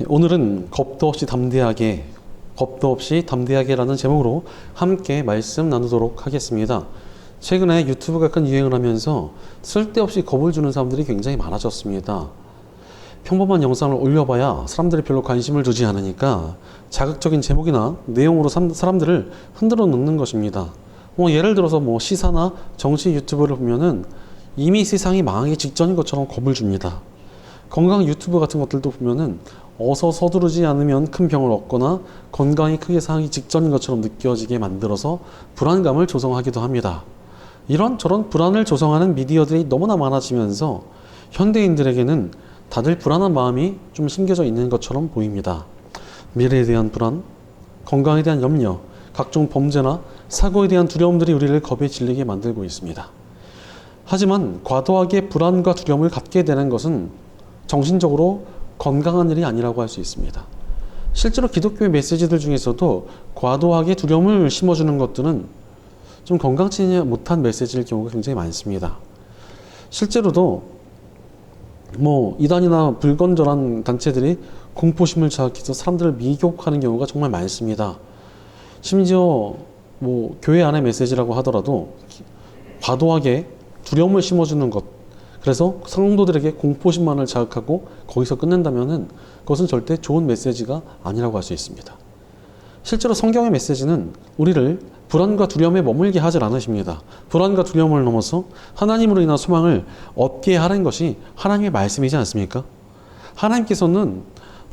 오늘은 겁도 없이 담대하게라는 제목으로 함께 말씀 나누도록 하겠습니다. 최근에 유튜브가 큰 유행을 하면서 쓸데없이 겁을 주는 사람들이 굉장히 많아졌습니다. 평범한 영상을 올려봐야 사람들이 별로 관심을 두지 않으니까 자극적인 제목이나 내용으로 사람들을 흔들어 놓는 것입니다. 예를 들어서 시사나 정치 유튜브를 보면은 이미 세상이 망하기 직전인 것처럼 겁을 줍니다. 건강 유튜브 같은 것들도 보면은 어서 서두르지 않으면 큰 병을 얻거나 건강이 크게 상하기 직전인 것처럼 느껴지게 만들어서 불안감을 조성하기도 합니다. 이런저런 불안을 조성하는 미디어들이 너무나 많아지면서 현대인들에게는 다들 불안한 마음이 좀 심겨져 있는 것처럼 보입니다. 미래에 대한 불안, 건강에 대한 염려, 각종 범죄나 사고에 대한 두려움들이 우리를 겁에 질리게 만들고 있습니다. 하지만 과도하게 불안과 두려움을 갖게 되는 것은 정신적으로 건강한 일이 아니라고 할 수 있습니다. 실제로 기독교의 메시지들 중에서도 과도하게 두려움을 심어주는 것들은 좀 건강치 못한 메시지일 경우가 굉장히 많습니다. 실제로도 이단이나 불건전한 단체들이 공포심을 자극해서 사람들을 미혹하는 경우가 정말 많습니다. 심지어 교회 안의 메시지라고 하더라도 과도하게 두려움을 심어주는 것, 그래서 성도들에게 공포심만을 자극하고 거기서 끝낸다면은 그것은 절대 좋은 메시지가 아니라고 할 수 있습니다. 실제로 성경의 메시지는 우리를 불안과 두려움에 머물게 하질 않으십니다. 불안과 두려움을 넘어서 하나님으로 인한 소망을 얻게 하는 것이 하나님의 말씀이지 않습니까? 하나님께서는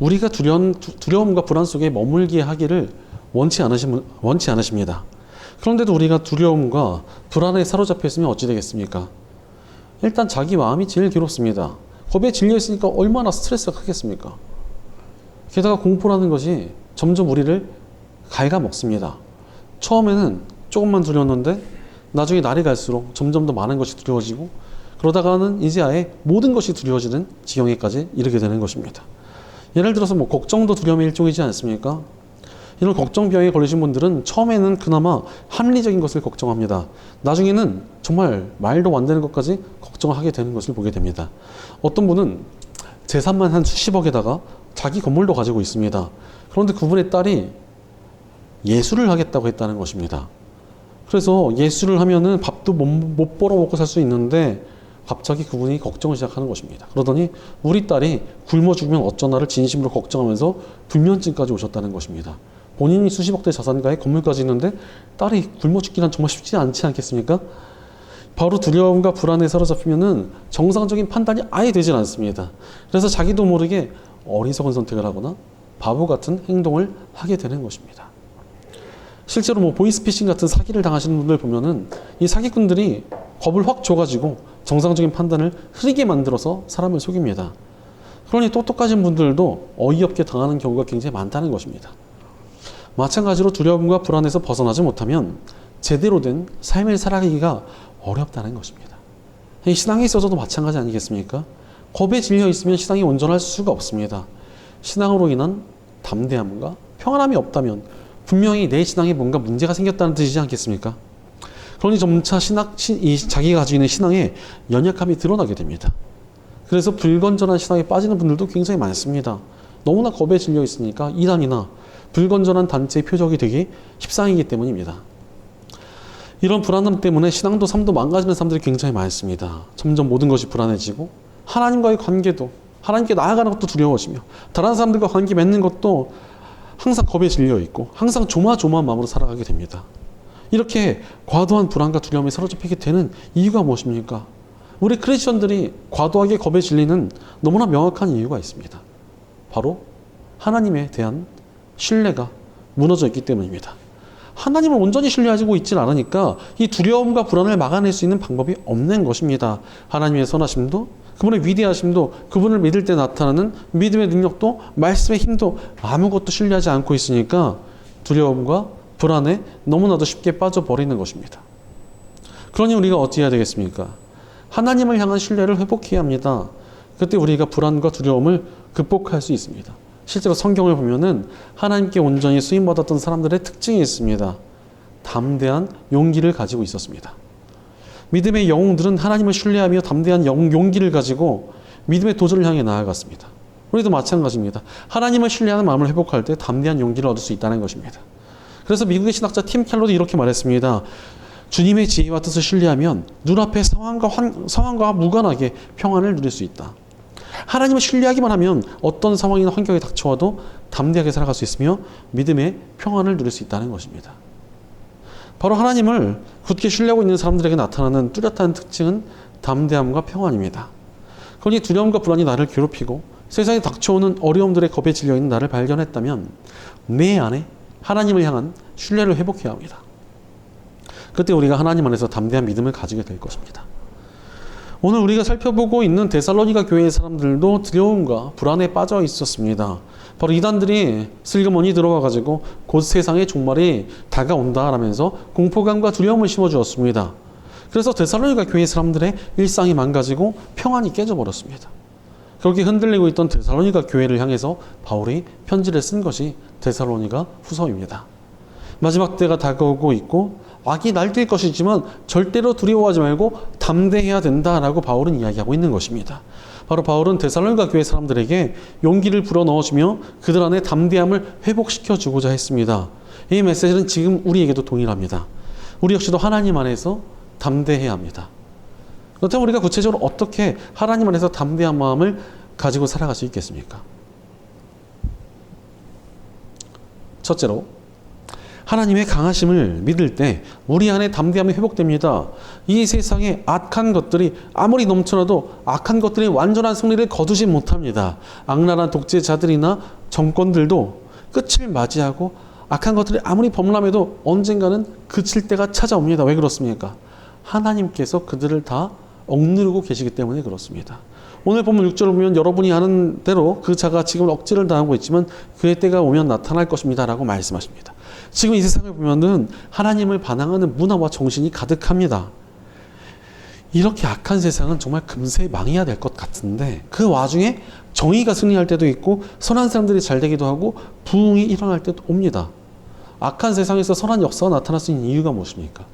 우리가 두려움과 불안 속에 머물게 하기를 원치 않으십니다. 그런데도 우리가 두려움과 불안에 사로잡혀 있으면 어찌 되겠습니까? 일단 자기 마음이 제일 괴롭습니다. 겁에 질려 있으니까 얼마나 스트레스가 크겠습니까? 게다가 공포라는 것이 점점 우리를 갉아먹습니다. 처음에는 조금만 두려웠는데 나중에 날이 갈수록 점점 더 많은 것이 두려워지고, 그러다가는 이제 아예 모든 것이 두려워지는 지경에까지 이르게 되는 것입니다. 예를 들어서 걱정도 두려움의 일종이지 않습니까? 이런 걱정병에 걸리신 분들은 처음에는 그나마 합리적인 것을 걱정합니다. 나중에는 정말 말도 안 되는 것까지 걱정하게 되는 것을 보게 됩니다. 어떤 분은 재산만 한 수십억에다가 자기 건물도 가지고 있습니다. 그런데 그분의 딸이 예술을 하겠다고 했다는 것입니다. 그래서 예술을 하면은 밥도 못 벌어 먹고 살 수 있는데 갑자기 그분이 걱정을 시작하는 것입니다. 그러더니 우리 딸이 굶어 죽으면 어쩌나를 진심으로 걱정하면서 불면증까지 오셨다는 것입니다. 본인이 수십억대 자산가에 건물까지 있는데 딸이 굶어 죽기란 정말 쉽지 않지 않겠습니까? 바로 두려움과 불안에 사로잡히면은 정상적인 판단이 아예 되질 않습니다. 그래서 자기도 모르게 어리석은 선택을 하거나 바보 같은 행동을 하게 되는 것입니다. 실제로 보이스피싱 같은 사기를 당하시는 분들 보면은 이 사기꾼들이 겁을 확 줘가지고 정상적인 판단을 흐리게 만들어서 사람을 속입니다. 그러니 똑똑하신 분들도 어이없게 당하는 경우가 굉장히 많다는 것입니다. 마찬가지로 두려움과 불안에서 벗어나지 못하면 제대로 된 삶을 살아가기가 어렵다는 것입니다. 이 신앙에 있어서도 마찬가지 아니겠습니까? 겁에 질려 있으면 신앙이 온전할 수가 없습니다. 신앙으로 인한 담대함과 평안함이 없다면 분명히 내 신앙에 뭔가 문제가 생겼다는 뜻이지 않겠습니까? 그러니 점차 자기가 가지고 있는 신앙에 연약함이 드러나게 됩니다. 그래서 불건전한 신앙에 빠지는 분들도 굉장히 많습니다. 너무나 겁에 질려 있으니까 이단이나 불건전한 단체의 표적이 되기 십상이기 때문입니다. 이런 불안함 때문에 신앙도 삶도 망가지는 사람들이 굉장히 많습니다. 점점 모든 것이 불안해지고 하나님과의 관계도, 하나님께 나아가는 것도 두려워지며 다른 사람들과 관계 맺는 것도 항상 겁에 질려 있고 항상 조마조마한 마음으로 살아가게 됩니다. 이렇게 과도한 불안과 두려움에 사로잡히게 되는 이유가 무엇입니까? 우리 크리스천들이 과도하게 겁에 질리는 너무나 명확한 이유가 있습니다. 바로 하나님에 대한 신뢰가 무너져 있기 때문입니다. 하나님을 온전히 신뢰하고 있지 않으니까 이 두려움과 불안을 막아낼 수 있는 방법이 없는 것입니다. 하나님의 선하심도, 그분의 위대하심도, 그분을 믿을 때 나타나는 믿음의 능력도, 말씀의 힘도 아무것도 신뢰하지 않고 있으니까 두려움과 불안에 너무나도 쉽게 빠져버리는 것입니다. 그러니 우리가 어떻게 해야 되겠습니까? 하나님을 향한 신뢰를 회복해야 합니다. 그때 우리가 불안과 두려움을 극복할 수 있습니다. 실제로 성경을 보면은 하나님께 온전히 쓰임받았던 사람들의 특징이 있습니다. 담대한 용기를 가지고 있었습니다. 믿음의 영웅들은 하나님을 신뢰하며 담대한 용기를 가지고 믿음의 도전을 향해 나아갔습니다. 우리도 마찬가지입니다. 하나님을 신뢰하는 마음을 회복할 때 담대한 용기를 얻을 수 있다는 것입니다. 그래서 미국의 신학자 팀 켈러도 이렇게 말했습니다. 주님의 지혜와 뜻을 신뢰하면 눈앞의 상황과 무관하게 평안을 누릴 수 있다. 하나님을 신뢰하기만 하면 어떤 상황이나 환경에 닥쳐와도 담대하게 살아갈 수 있으며 믿음의 평안을 누릴 수 있다는 것입니다. 바로 하나님을 굳게 신뢰하고 있는 사람들에게 나타나는 뚜렷한 특징은 담대함과 평안입니다. 그러니 두려움과 불안이 나를 괴롭히고 세상에 닥쳐오는 어려움들의 겁에 질려있는 나를 발견했다면 내 안에 하나님을 향한 신뢰를 회복해야 합니다. 그때 우리가 하나님 안에서 담대한 믿음을 가지게 될 것입니다. 오늘 우리가 살펴보고 있는 데살로니가 교회의 사람들도 두려움과 불안에 빠져 있었습니다. 바로 이단들이 슬그머니 들어와가지고 곧 세상의 종말이 다가온다 라면서 공포감과 두려움을 심어주었습니다. 그래서 데살로니가 교회의 사람들의 일상이 망가지고 평안이 깨져버렸습니다. 그렇게 흔들리고 있던 데살로니가 교회를 향해서 바울이 편지를 쓴 것이 데살로니가 후서입니다. 마지막 때가 다가오고 있고 악이 날뛸 것이지만 절대로 두려워하지 말고 담대해야 된다라고 바울은 이야기하고 있는 것입니다. 바로 바울은 데살로니가 교회 사람들에게 용기를 불어넣어주며 그들 안에 담대함을 회복시켜주고자 했습니다. 이 메시지는 지금 우리에게도 동일합니다. 우리 역시도 하나님 안에서 담대해야 합니다. 그렇다면 우리가 구체적으로 어떻게 하나님 안에서 담대한 마음을 가지고 살아갈 수 있겠습니까? 첫째로 하나님의 강하심을 믿을 때 우리 안에 담대함이 회복됩니다. 이 세상에 악한 것들이 아무리 넘쳐나도 악한 것들이 완전한 승리를 거두지 못합니다. 악랄한 독재자들이나 정권들도 끝을 맞이하고 악한 것들이 아무리 범람해도 언젠가는 그칠 때가 찾아옵니다. 왜 그렇습니까? 하나님께서 그들을 다 억누르고 계시기 때문에 그렇습니다. 오늘 본문 6절을 보면 여러분이 아는 대로 그 자가 지금 억지를 당하고 있지만 그의 때가 오면 나타날 것입니다 라고 말씀하십니다. 지금 이 세상을 보면은 하나님을 반항하는 문화와 정신이 가득합니다. 이렇게 악한 세상은 정말 금세 망해야 될 것 같은데 그 와중에 정의가 승리할 때도 있고 선한 사람들이 잘 되기도 하고 부흥이 일어날 때도 옵니다. 악한 세상에서 선한 역사가 나타날 수 있는 이유가 무엇입니까?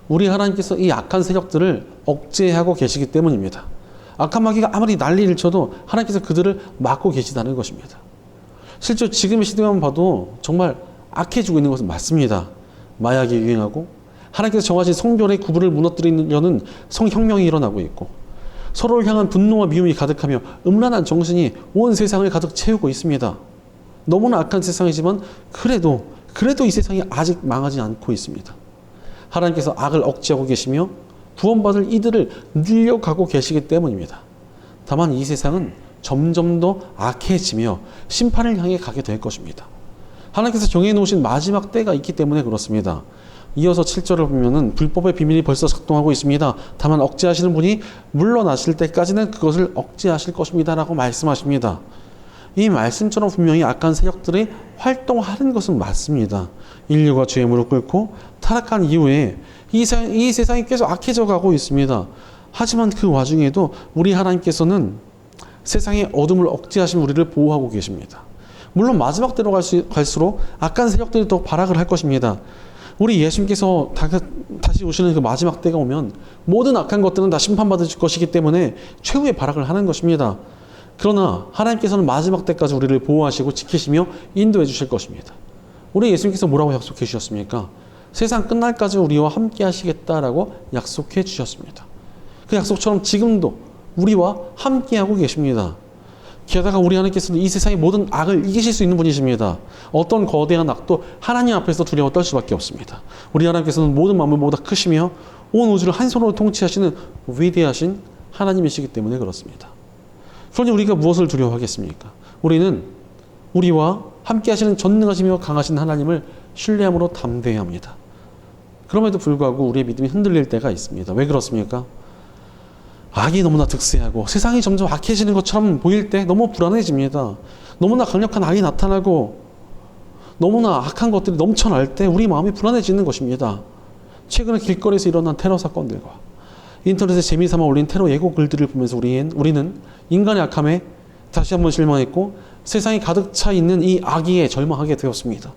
우리 하나님께서 이 악한 세력들을 억제하고 계시기 때문입니다. 악한 마귀가 아무리 난리를 쳐도 하나님께서 그들을 막고 계시다는 것입니다. 실제로 지금의 시대만 봐도 정말 악해지고 있는 것은 맞습니다. 마약이 유행하고 하나님께서 정하신 성별의 구분을 무너뜨리려는 성혁명이 일어나고 있고 서로를 향한 분노와 미움이 가득하며 음란한 정신이 온 세상을 가득 채우고 있습니다. 너무나 악한 세상이지만 그래도 이 세상이 아직 망하지 않고 있습니다. 하나님께서 악을 억제하고 계시며 구원받을 이들을 늘려가고 계시기 때문입니다. 다만 이 세상은 점점 더 악해지며 심판을 향해 가게 될 것입니다. 하나님께서 정해놓으신 마지막 때가 있기 때문에 그렇습니다. 이어서 7절을 보면은 불법의 비밀이 벌써 작동하고 있습니다. 다만 억제하시는 분이 물러나실 때까지는 그것을 억제하실 것입니다 라고 말씀하십니다. 이 말씀처럼 분명히 악한 세력들이 활동하는 것은 맞습니다. 인류가 죄에 무릎 꿇고 타락한 이후에 이 세상이 계속 악해져 가고 있습니다. 하지만 그 와중에도 우리 하나님께서는 세상의 어둠을 억제하신 우리를 보호하고 계십니다. 물론 마지막 때로 갈수록 악한 세력들이 더 발악을 할 것입니다. 우리 예수님께서 다시 오시는 그 마지막 때가 오면 모든 악한 것들은 다 심판받을 것이기 때문에 최후의 발악을 하는 것입니다. 그러나 하나님께서는 마지막 때까지 우리를 보호하시고 지키시며 인도해 주실 것입니다. 우리 예수님께서 뭐라고 약속해 주셨습니까? 세상 끝날까지 우리와 함께 하시겠다라고 약속해 주셨습니다. 그 약속처럼 지금도 우리와 함께 하고 계십니다. 게다가 우리 하나님께서는 이 세상의 모든 악을 이기실 수 있는 분이십니다. 어떤 거대한 악도 하나님 앞에서 두려워 떨 수밖에 없습니다. 우리 하나님께서는 모든 만물보다 크시며 온 우주를 한 손으로 통치하시는 위대하신 하나님이시기 때문에 그렇습니다. 그러니 우리가 무엇을 두려워하겠습니까? 우리는 우리와 함께 하시는 전능하시며 강하신 하나님을 신뢰함으로 담대해야 합니다. 그럼에도 불구하고 우리의 믿음이 흔들릴 때가 있습니다. 왜 그렇습니까? 악이 너무나 득세하고 세상이 점점 악해지는 것처럼 보일 때 너무 불안해집니다. 너무나 강력한 악이 나타나고 너무나 악한 것들이 넘쳐날 때 우리 마음이 불안해지는 것입니다. 최근에 길거리에서 일어난 테러 사건들과 인터넷에 재미삼아 올린 테러 예고 글들을 보면서 우리는 인간의 악함에 다시 한번 실망했고 세상이 가득 차 있는 이 악의에 절망하게 되었습니다.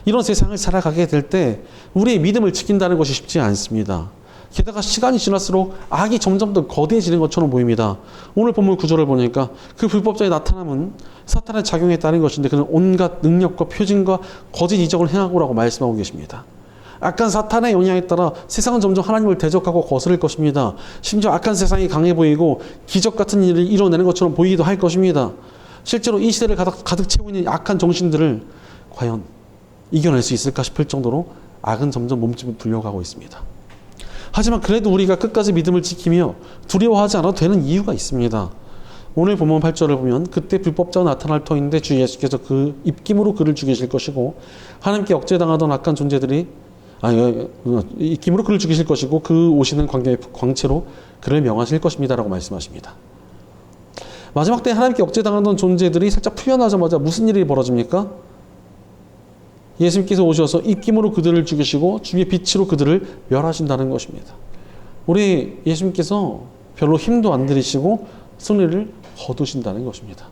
이런 세상을 살아가게 될 때 우리의 믿음을 지킨다는 것이 쉽지 않습니다. 게다가 시간이 지날수록 악이 점점 더 거대해지는 것처럼 보입니다. 오늘 본문 9절을 보니까 그 불법자의 나타남은 사탄의 작용에 따른 것인데 그는 온갖 능력과 표징과 거짓 이적을 행하고라고 말씀하고 계십니다. 악한 사탄의 영향에 따라 세상은 점점 하나님을 대적하고 거스를 것입니다. 심지어 악한 세상이 강해 보이고 기적 같은 일을 이뤄내는 것처럼 보이기도 할 것입니다. 실제로 이 시대를 가득 채우고 있는 악한 정신들을 과연 이겨낼 수 있을까 싶을 정도로 악은 점점 몸집을 불려가고 있습니다. 하지만 그래도 우리가 끝까지 믿음을 지키며 두려워하지 않아도 되는 이유가 있습니다. 오늘 본문 8절을 보면 그때 불법자가 나타날 터인데 주 예수께서 그 입김으로 그를 죽이실 것이고 하나님께 억제당하던 악한 존재들이 입김으로 그를 죽이실 것이고 그 오시는 광채로 그를 명하실 것입니다 라고 말씀하십니다. 마지막 때 하나님께 억제당하던 존재들이 살짝 풀려나자마자 무슨 일이 벌어집니까? 예수님께서 오셔서 입김으로 그들을 죽이시고 주의 빛으로 그들을 멸하신다는 것입니다. 우리 예수님께서 별로 힘도 안 들이시고 승리를 거두신다는 것입니다.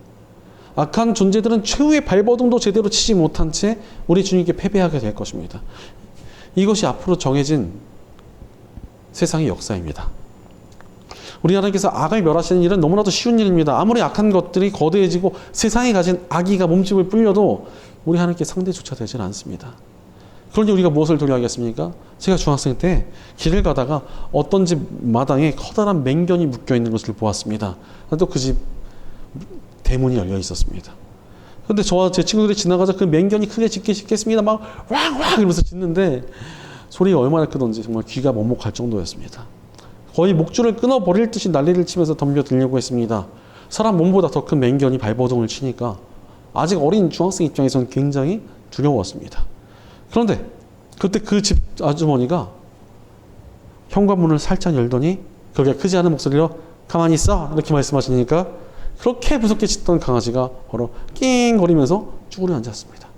악한 존재들은 최후의 발버둥도 제대로 치지 못한 채 우리 주님께 패배하게 될 것입니다. 이것이 앞으로 정해진 세상의 역사입니다. 우리 하나님께서 악을 멸하시는 일은 너무나도 쉬운 일입니다. 아무리 악한 것들이 거대해지고 세상에 가진 악의가 몸집을 불려도 우리 하나님께 상대조차 되지는 않습니다. 그러니 우리가 무엇을 두려워하겠습니까? 제가 중학생 때 길을 가다가 어떤 집 마당에 커다란 맹견이 묶여있는 것을 보았습니다. 또 그 집 대문이 열려 있었습니다. 그런데 저와 제 친구들이 지나가자 그 맹견이 크게 짖겠습니다. 막 왕왕 이러면서 짖는데 소리가 얼마나 크던지 정말 귀가 먹먹할 정도였습니다. 거의 목줄을 끊어버릴 듯이 난리를 치면서 덤벼들려고 했습니다. 사람 몸보다 더 큰 맹견이 발버둥을 치니까 아직 어린 중학생 입장에서는 굉장히 두려웠습니다. 그런데 그때 그 집 아주머니가 현관문을 살짝 열더니 그렇게 크지 않은 목소리로 가만히 있어 이렇게 말씀하시니까 그렇게 무섭게 짖던 강아지가 바로 낑 거리면서 쭈그려 앉았습니다.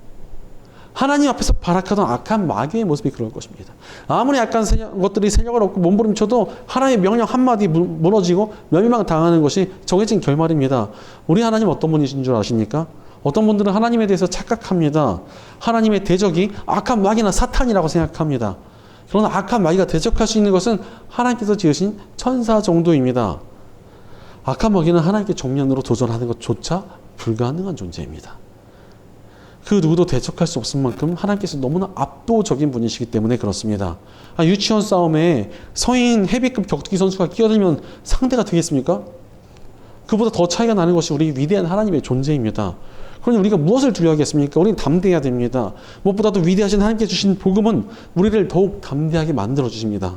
하나님 앞에서 발악하던 악한 마귀의 모습이 그럴 것입니다. 아무리 악한 것들이 세력을 얻고 몸부림쳐도 하나님의 명령 한마디 무너지고 멸망당하는 것이 정해진 결말입니다. 우리 하나님 어떤 분이신 줄 아십니까? 어떤 분들은 하나님에 대해서 착각합니다. 하나님의 대적이 악한 마귀나 사탄이라고 생각합니다. 그러나 악한 마귀가 대적할 수 있는 것은 하나님께서 지으신 천사 정도입니다. 악한 마귀는 하나님께 정면으로 도전하는 것조차 불가능한 존재입니다. 그 누구도 대적할 수 없을 만큼 하나님께서 너무나 압도적인 분이시기 때문에 그렇습니다. 유치원 싸움에 성인 헤비급 격투기 선수가 끼어들면 상대가 되겠습니까? 그보다 더 차이가 나는 것이 우리 위대한 하나님의 존재입니다. 그러니 우리가 무엇을 두려워하겠습니까? 우리는 담대해야 됩니다. 무엇보다도 위대하신 하나님께 주신 복음은 우리를 더욱 담대하게 만들어 주십니다.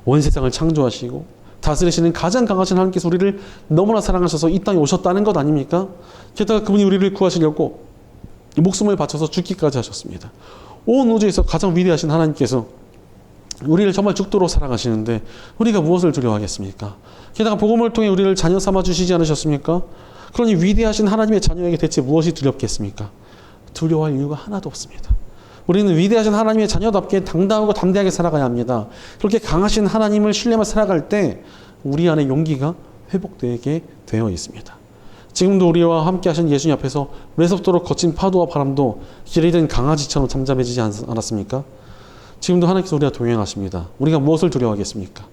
온 세상을 창조하시고 다스리시는 가장 강하신 하나님께서 우리를 너무나 사랑하셔서 이 땅에 오셨다는 것 아닙니까? 게다가 그분이 우리를 구하시려고 목숨을 바쳐서 죽기까지 하셨습니다. 온 우주에서 가장 위대하신 하나님께서 우리를 정말 죽도록 사랑하시는데 우리가 무엇을 두려워하겠습니까? 게다가 복음을 통해 우리를 자녀 삼아 주시지 않으셨습니까? 그러니 위대하신 하나님의 자녀에게 대체 무엇이 두렵겠습니까? 두려워할 이유가 하나도 없습니다. 우리는 위대하신 하나님의 자녀답게 당당하고 담대하게 살아가야 합니다. 그렇게 강하신 하나님을 신뢰하며 살아갈 때 우리 안에 용기가 회복되게 되어 있습니다. 지금도 우리와 함께 하신 예수님 앞에서 매섭도록 거친 파도와 바람도 길에 든 강아지처럼 잠잠해지지 않았습니까? 지금도 하나님께서 우리와 동행하십니다. 우리가 무엇을 두려워하겠습니까?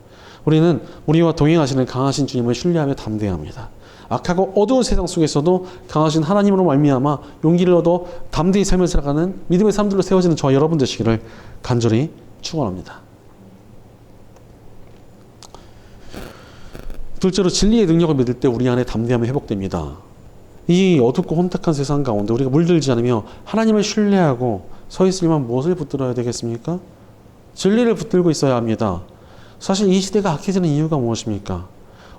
우리는 우리와 동행하시는 강하신 주님을 신뢰하며 담대해야 합니다. 악하고 어두운 세상 속에서도 강하신 하나님으로 말미암아 용기를 얻어 담대히 삶을 살아가는 믿음의 사람들로 세워지는 저와 여러분 되시기를 간절히 축원합니다. 둘째로 진리의 능력을 믿을 때 우리 안에 담대함이 회복됩니다. 이 어둡고 혼탁한 세상 가운데 우리가 물들지 않으며 하나님을 신뢰하고 서 있으려면 무엇을 붙들어야 되겠습니까? 진리를 붙들고 있어야 합니다. 사실 이 시대가 악해지는 이유가 무엇입니까?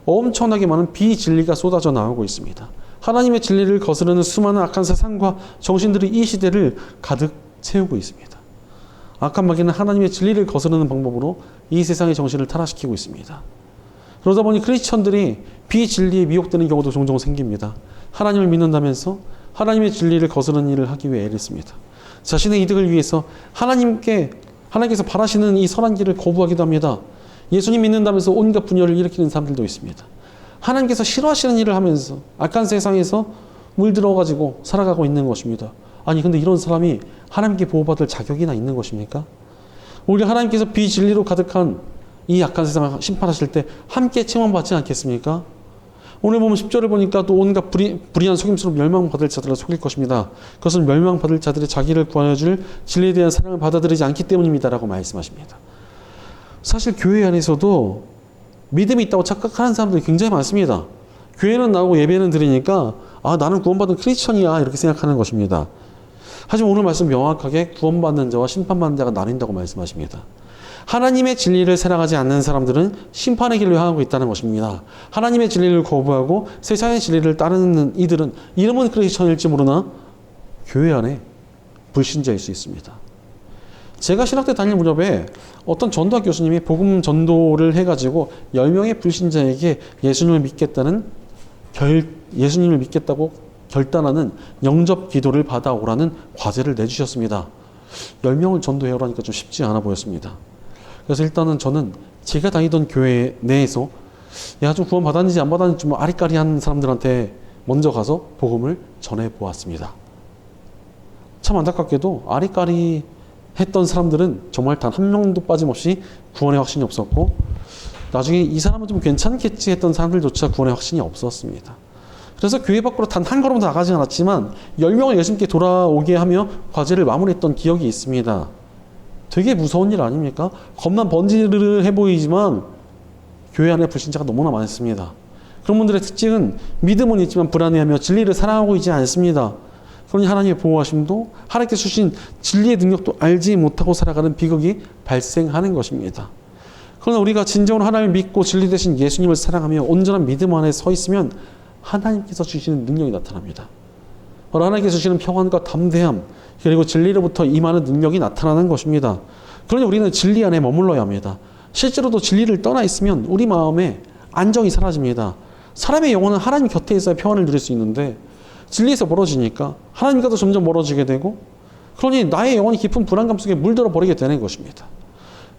엄청나게 많은 비진리가 쏟아져 나오고 있습니다. 하나님의 진리를 거스르는 수많은 악한 세상과 정신들이 이 시대를 가득 채우고 있습니다. 악한 마귀는 하나님의 진리를 거스르는 방법으로 이 세상의 정신을 타락시키고 있습니다. 그러다 보니 크리스천들이 비진리에 미혹되는 경우도 종종 생깁니다. 하나님을 믿는다면서 하나님의 진리를 거스르는 일을 하기 위해 애를 씁니다. 자신의 이득을 위해서 하나님께서 바라시는 이 선한 길을 거부하기도 합니다. 예수님 믿는다면서 온갖 분열을 일으키는 사람들도 있습니다. 하나님께서 싫어하시는 일을 하면서 악한 세상에서 물들어가지고 살아가고 있는 것입니다. 아니 근데 이런 사람이 하나님께 보호받을 자격이나 있는 것입니까? 오히려 하나님께서 비진리로 가득한 이 악한 세상을 심판하실 때 함께 책망받지 않겠습니까? 오늘 보면 10절을 보니까 또 온갖 불의한 속임수로 멸망받을 자들을 속일 것입니다. 그것은 멸망받을 자들이 자기를 구하여 줄 진리에 대한 사랑을 받아들이지 않기 때문입니다. 라고 말씀하십니다. 사실 교회 안에서도 믿음이 있다고 착각하는 사람들이 굉장히 많습니다. 교회는 나오고 예배는 드리니까 나는 구원받은 크리스천이야 이렇게 생각하는 것입니다. 하지만 오늘 말씀 명확하게 구원받는 자와 심판받는 자가 나뉜다고 말씀하십니다. 하나님의 진리를 사랑하지 않는 사람들은 심판의 길로 향하고 있다는 것입니다. 하나님의 진리를 거부하고 세상의 진리를 따르는 이들은 이름은 크리스천일지 모르나 교회 안에 불신자일 수 있습니다. 제가 신학대 다닐 무렵에 어떤 전도학 교수님이 복음 전도를 해가지고 10명의 불신자에게 예수님을 믿겠다고 결단하는 영접 기도를 받아오라는 과제를 내주셨습니다. 10명을 전도해오라니까 좀 쉽지 않아 보였습니다. 그래서 일단은 저는 제가 다니던 교회 내에서 좀 구원 받았는지 안 받았는지 좀 아리까리한 사람들한테 먼저 가서 복음을 전해보았습니다. 참 안타깝게도 아리까리 했던 사람들은 정말 단 한 명도 빠짐없이 구원의 확신이 없었고 나중에 이 사람은 좀 괜찮겠지 했던 사람들조차 구원의 확신이 없었습니다. 그래서 교회 밖으로 단 한 걸음도 나가지 않았지만 10명을 예수님께 돌아오게 하며 과제를 마무리했던 기억이 있습니다. 되게 무서운 일 아닙니까? 겁난 번지르르 해 보이지만 교회 안에 불신자가 너무나 많습니다. 그런 분들의 특징은 믿음은 있지만 불안해하며 진리를 사랑하고 있지 않습니다. 그러니 하나님의 보호하심도 하나님께서 주신 진리의 능력도 알지 못하고 살아가는 비극이 발생하는 것입니다. 그러나 우리가 진정으로 하나님을 믿고 진리 대신 예수님을 사랑하며 온전한 믿음 안에 서 있으면 하나님께서 주시는 능력이 나타납니다. 바로 하나님께서 주시는 평안과 담대함 그리고 진리로부터 임하는 능력이 나타나는 것입니다. 그러니 우리는 진리 안에 머물러야 합니다. 실제로도 진리를 떠나 있으면 우리 마음에 안정이 사라집니다. 사람의 영혼은 하나님 곁에 있어야 평안을 누릴 수 있는데 진리에서 멀어지니까 하나님과도 점점 멀어지게 되고 그러니 나의 영혼이 깊은 불안감 속에 물들어 버리게 되는 것입니다.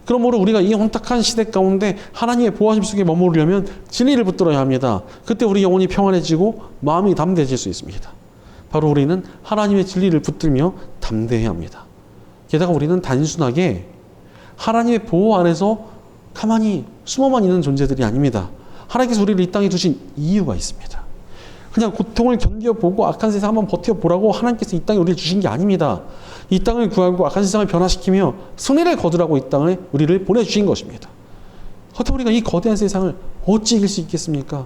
그러므로 우리가 이 혼탁한 시대 가운데 하나님의 보호하심 속에 머무르려면 진리를 붙들어야 합니다. 그때 우리 영혼이 평안해지고 마음이 담대해질 수 있습니다. 바로 우리는 하나님의 진리를 붙들며 담대해야 합니다. 게다가 우리는 단순하게 하나님의 보호 안에서 가만히 숨어만 있는 존재들이 아닙니다. 하나님께서 우리를 이 땅에 두신 이유가 있습니다. 그냥 고통을 견뎌보고 악한 세상 한번 버텨보라고 하나님께서 이 땅에 우리를 주신 게 아닙니다. 이 땅을 구하고 악한 세상을 변화시키며 승리를 거두라고 이 땅에 우리를 보내주신 것입니다. 그렇다고 우리가 이 거대한 세상을 어찌 이길 수 있겠습니까?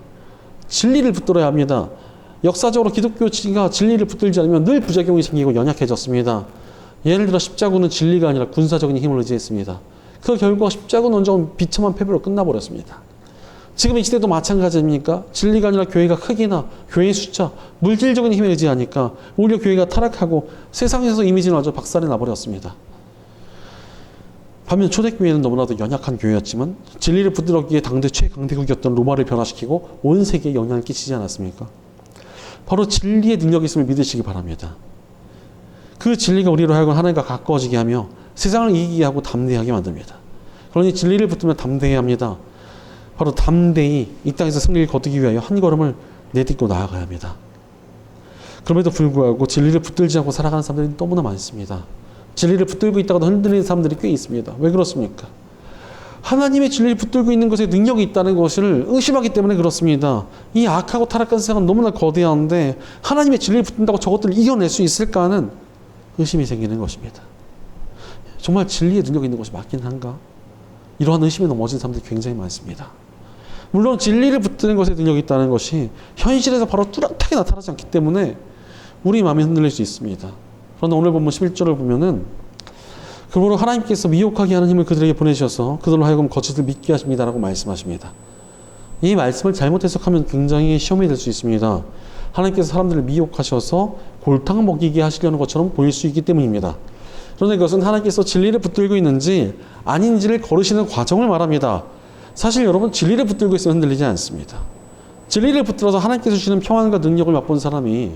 진리를 붙들어야 합니다. 역사적으로 기독교가 진리를 붙들지 않으면 늘 부작용이 생기고 연약해졌습니다. 예를 들어 십자군은 진리가 아니라 군사적인 힘을 의지했습니다. 그 결과 십자군 원정은 비참한 패배로 끝나버렸습니다. 지금 이 시대도 마찬가지입니까? 진리가 아니라 교회가 크기나 교회의 숫자, 물질적인 힘에 의지하니까 오히려 교회가 타락하고 세상에서 이미지는 아주 박살이 나버렸습니다. 반면 초대교회는 너무나도 연약한 교회였지만 진리를 붙들었기에 당대 최강대국이었던 로마를 변화시키고 온 세계에 영향을 끼치지 않았습니까? 바로 진리의 능력이 있음을 믿으시기 바랍니다. 그 진리가 우리로 하여금 하나님과 가까워지게 하며 세상을 이기게 하고 담대하게 만듭니다. 그러니 진리를 붙들면 담대해야 합니다. 바로 담대히 이 땅에서 승리를 거두기 위하여 한 걸음을 내딛고 나아가야 합니다. 그럼에도 불구하고 진리를 붙들지 않고 살아가는 사람들이 너무나 많습니다. 진리를 붙들고 있다가도 흔들리는 사람들이 꽤 있습니다. 왜 그렇습니까? 하나님의 진리를 붙들고 있는 것에 능력이 있다는 것을 의심하기 때문에 그렇습니다. 이 악하고 타락한 세상은 너무나 거대한데 하나님의 진리를 붙든다고 저것들을 이겨낼 수 있을까 하는 의심이 생기는 것입니다. 정말 진리의 능력이 있는 것이 맞긴 한가? 이러한 의심에 넘어진 사람들이 굉장히 많습니다. 물론 진리를 붙드는 것에 능력이 있다는 것이 현실에서 바로 뚜렷하게 나타나지 않기 때문에 우리 마음이 흔들릴 수 있습니다. 그러나 오늘 본문 11절을 보면은 그러므로 하나님께서 미혹하게 하는 힘을 그들에게 보내셔서 그들로 하여금 거짓을 믿게 하십니다 라고 말씀하십니다. 이 말씀을 잘못 해석하면 굉장히 시험이 될 수 있습니다. 하나님께서 사람들을 미혹하셔서 골탕 먹이게 하시려는 것처럼 보일 수 있기 때문입니다. 그런데 그것은 하나님께서 진리를 붙들고 있는지 아닌지를 거르시는 과정을 말합니다. 사실 여러분 진리를 붙들고 있으면 흔들리지 않습니다. 진리를 붙들어서 하나님께서 주시는 평안과 능력을 맛본 사람이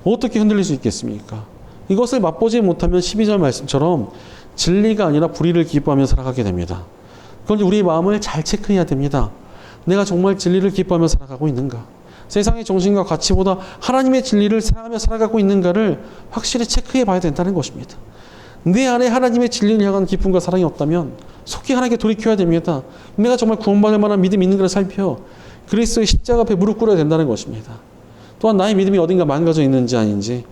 어떻게 흔들릴 수 있겠습니까? 이것을 맛보지 못하면 12절 말씀처럼 진리가 아니라 불의를 기뻐하며 살아가게 됩니다. 그런데 우리의 마음을 잘 체크해야 됩니다. 내가 정말 진리를 기뻐하며 살아가고 있는가? 세상의 정신과 가치보다 하나님의 진리를 사랑하며 살아가고 있는가를 확실히 체크해 봐야 된다는 것입니다. 내 안에 하나님의 진리를 향한 기쁨과 사랑이 없다면 속히 하나님께 돌이켜야 됩니다. 내가 정말 구원받을 만한 믿음이 있는가를 살펴 그리스도의 십자가 앞에 무릎 꿇어야 된다는 것입니다. 또한 나의 믿음이 어딘가 망가져 있는지 아닌지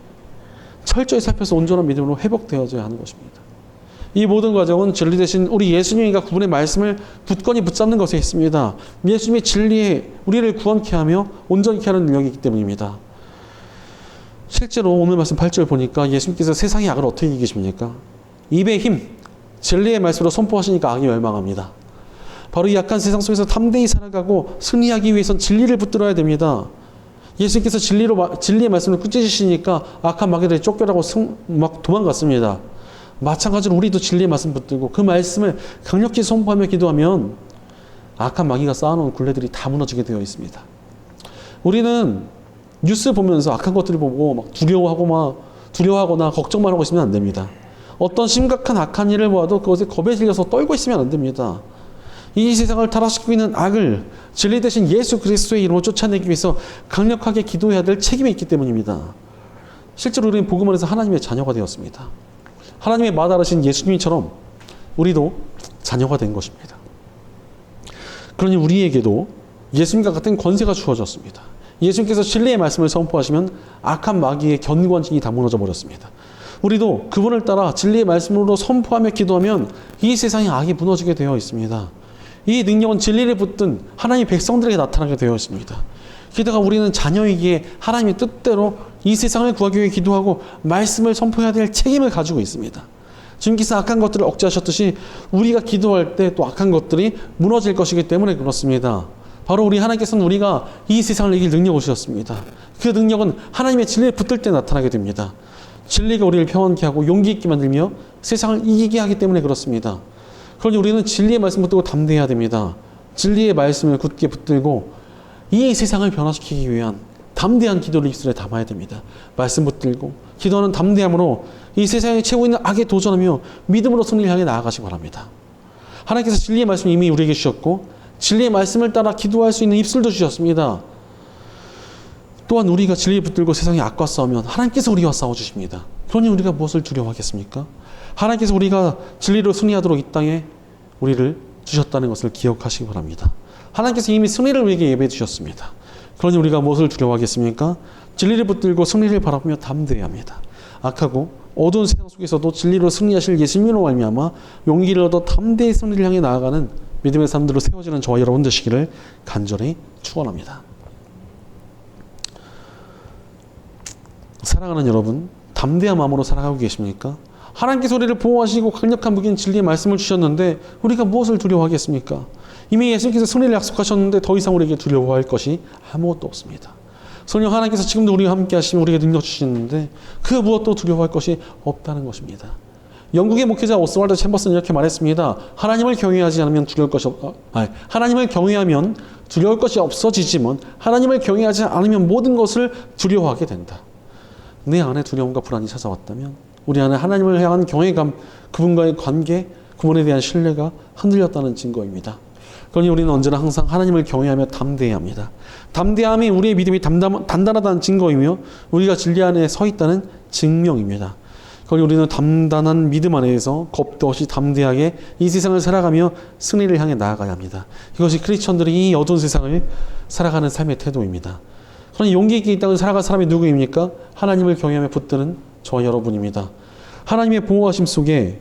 철저히 살펴서 온전한 믿음으로 회복되어져야 하는 것입니다. 이 모든 과정은 진리 대신 우리 예수님과 그분의 말씀을 굳건히 붙잡는 것에 있습니다. 예수님의 진리에 우리를 구원케 하며 온전케 하는 능력이 있기 때문입니다. 실제로 오늘 말씀 8절 보니까 예수님께서 세상의 악을 어떻게 이기십니까? 입의 힘, 진리의 말씀으로 선포하시니까 악이 멸망합니다. 바로 이 약한 세상 속에서 담대히 살아가고 승리하기 위해선 진리를 붙들어야 됩니다. 예수님께서 진리의 말씀을 꾸짖으시니까 악한 마귀들이 쫓겨나고 막 도망갔습니다. 마찬가지로 우리도 진리의 말씀 붙들고 그 말씀을 강력히 선포하며 기도하면 악한 마귀가 쌓아놓은 굴레들이 다 무너지게 되어 있습니다. 우리는 뉴스 보면서 악한 것들을 보고 막 두려워하거나 걱정만 하고 있으면 안 됩니다. 어떤 심각한 악한 일을 보아도 그것에 겁에 질려서 떨고 있으면 안 됩니다. 이 세상을 타락시키고 있는 악을 진리 대신 예수 그리스도의 이름으로 쫓아내기 위해서 강력하게 기도해야 될 책임이 있기 때문입니다. 실제로 우리는 복음 안에서 하나님의 자녀가 되었습니다. 하나님의 마다하신 예수님처럼 우리도 자녀가 된 것입니다. 그러니 우리에게도 예수님과 같은 권세가 주어졌습니다. 예수님께서 진리의 말씀을 선포하시면 악한 마귀의 견고한 이 다 무너져 버렸습니다. 우리도 그분을 따라 진리의 말씀으로 선포하며 기도하면 이 세상의 악이 무너지게 되어 있습니다. 이 능력은 진리를 붙든 하나님의 백성들에게 나타나게 되어 있습니다. 게다가 우리는 자녀이기에 하나님의 뜻대로 이 세상을 구하기 위해 기도하고 말씀을 선포해야 될 책임을 가지고 있습니다. 주님께서 악한 것들을 억제하셨듯이 우리가 기도할 때 또 악한 것들이 무너질 것이기 때문에 그렇습니다. 바로 우리 하나님께서는 우리가 이 세상을 이길 능력을 주셨습니다. 그 능력은 하나님의 진리를 붙들 때 나타나게 됩니다. 진리가 우리를 평안케 하고 용기 있게 만들며 세상을 이기게 하기 때문에 그렇습니다. 그러니 우리는 진리의 말씀 붙들고 담대해야 됩니다. 진리의 말씀을 굳게 붙들고 이 세상을 변화시키기 위한 담대한 기도를 입술에 담아야 됩니다. 말씀 붙들고 기도하는 담대함으로 이 세상에 채고 있는 악에 도전하며 믿음으로 승리를 향해 나아가시기 바랍니다. 하나님께서 진리의 말씀을 이미 우리에게 주셨고 진리의 말씀을 따라 기도할 수 있는 입술도 주셨습니다. 또한 우리가 진리를 붙들고 세상의 악과 싸우면 하나님께서 우리와 싸워주십니다. 그러니 우리가 무엇을 두려워하겠습니까? 하나님께서 우리가 진리로 승리하도록 이 땅에 우리를 주셨다는 것을 기억하시기 바랍니다. 하나님께서 이미 승리를 우리에게 예배해 주셨습니다. 그러니 우리가 무엇을 두려워하겠습니까? 진리를 붙들고 승리를 바라보며 담대해야 합니다. 악하고 어두운 세상 속에서도 진리로 승리하실 예수님으로 말미암아 용기를 얻어 담대히 승리를 향해 나아가는 믿음의 사람들로 세워지는 저와 여러분 되시기를 간절히 축원합니다. 사랑하는 여러분, 담대한 마음으로 살아가고 계십니까? 하나님께서 우리를 보호하시고 강력한 무기인 진리의 말씀을 주셨는데 우리가 무엇을 두려워하겠습니까? 이미 예수님께서 승리를 약속하셨는데 더 이상 우리에게 두려워할 것이 아무것도 없습니다. 성령 하나님께서 지금도 우리와 함께 하시면 우리에게 능력 주시는데 그 무엇도 두려워할 것이 없다는 것입니다. 영국의 목회자 오스왈드 챔버스는 이렇게 말했습니다. 하나님을 경외하지 않으면 하나님을 경외하면 두려울 것이 없어지지만 하나님을 경외하지 않으면 모든 것을 두려워하게 된다. 내 안에 두려움과 불안이 찾아왔다면 우리 안에 하나님을 향한 경외감, 그분과의 관계, 그분에 대한 신뢰가 흔들렸다는 증거입니다. 그러니 우리는 언제나 항상 하나님을 경외하며 담대해야 합니다. 담대함이 우리의 믿음이 단단하다는 증거이며 우리가 진리 안에 서 있다는 증명입니다. 그러니 우리는 단단한 믿음 안에서 겁도 없이 담대하게 이 세상을 살아가며 승리를 향해 나아가야 합니다. 이것이 크리스천들이 이 어두운 세상을 살아가는 삶의 태도입니다. 그러니 용기 있게 이 땅을 살아갈 사람이 누구입니까? 하나님을 경외하며 붙드는 저와 여러분입니다. 하나님의 보호하심 속에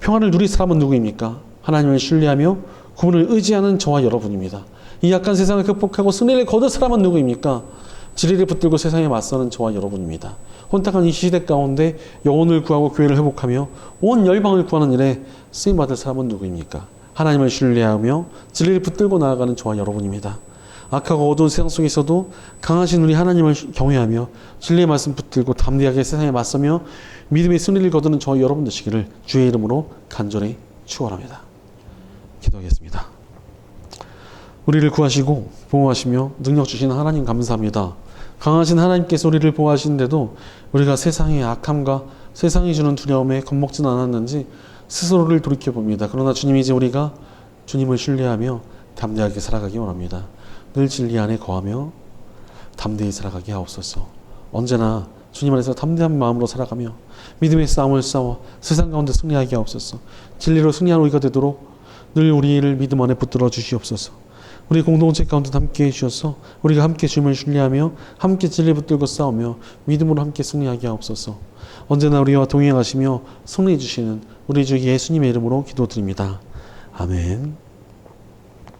평안을 누릴 사람은 누구입니까? 하나님을 신뢰하며 그분을 의지하는 저와 여러분입니다. 이 약한 세상을 극복하고 승리를 거둘 사람은 누구입니까? 진리를 붙들고 세상에 맞서는 저와 여러분입니다. 혼탁한 이 시대 가운데 영혼을 구하고 교회를 회복하며 온 열방을 구하는 일에 쓰임받을 사람은 누구입니까? 하나님을 신뢰하며 진리를 붙들고 나아가는 저와 여러분입니다. 악하고 어두운 세상 속에서도 강하신 우리 하나님을 경외하며 진리의 말씀 붙들고 담대하게 세상에 맞서며 믿음의 승리를 거두는 저와 여러분 되시기를 주의 이름으로 간절히 축원합니다. 기도하겠습니다. 우리를 구하시고 보호하시며 능력 주시는 하나님 감사합니다. 강하신 하나님께서 우리를 보호하시는데도 우리가 세상의 악함과 세상이 주는 두려움에 겁먹지는 않았는지 스스로를 돌이켜봅니다. 그러나 주님, 이제 우리가 주님을 신뢰하며 담대하게 살아가기 원합니다. 늘 진리 안에 거하며 담대히 살아가게 하옵소서. 언제나 주님 안에서 담대한 마음으로 살아가며 믿음의 싸움을 싸워 세상 가운데 승리하게 하옵소서. 진리로 승리하는 우리가 되도록 늘 우리를 믿음 안에 붙들어 주시옵소서. 우리 공동체 가운데 함께 해주셔서 우리가 함께 주님을 신뢰하며 함께 진리 붙들고 싸우며 믿음으로 함께 승리하게 하옵소서. 언제나 우리와 동행하시며 승리해 주시는 우리 주 예수님의 이름으로 기도드립니다. 아멘.